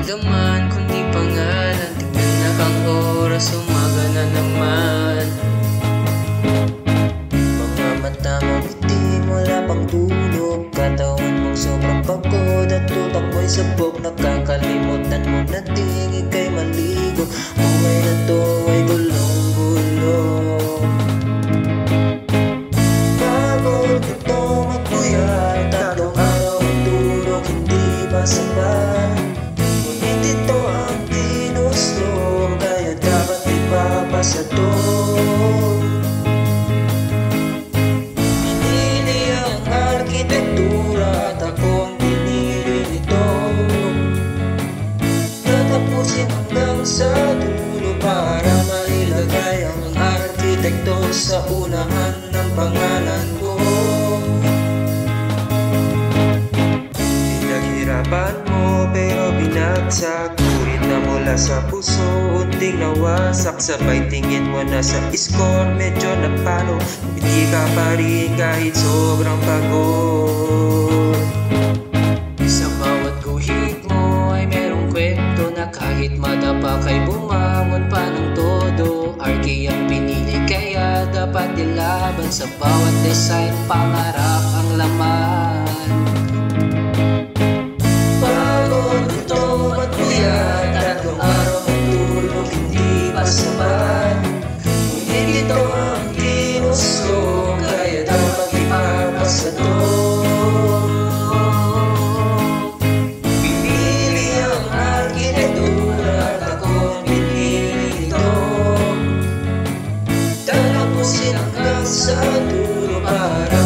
laman kundi pangalan. Tignan na ang oras, umaga na naman. Mga mata mong itim, wala pang tulog. Katawan mong sobrang pagod at utak mo'y sabog. Nakakalimutan mo na ting ika'y maligo. Buhay na to ay gulong-gulong. Pagod na to magpuyat, tatlong araw ang tulog, hindi pa sapat. Ngunit ito ang ginusto, kaya dapat ipapasa to. Pinili ang arkitektura at ako ang pinili nito. Tatapusin hanggang sa dulo para mailagay ang arkitekto sa unahan ng pangalan ko. Pinaghirapan mo pero binagsak, guhit na mula sa puso, unting nawasak. Sabay tingin mo na sa score, medyo napalo. Hindi ka pa rin kahit sobrang pagod. Sa bawat guhit mo ay merong kwento na kahit madapa kay bumangon pa ng todo. Arki ang pinili kaya dapat ilaban. Sa bawat design pangarap ang laman. Pagod ito matpuyat, tatlong araw ang tulog, hindi pa sapat. Ngunit ito ang ginusto, kaya dapat ipapasa to. Pinili ang arkitektura at ako ang pinili ito. Tatapusin hanggang sa dulo para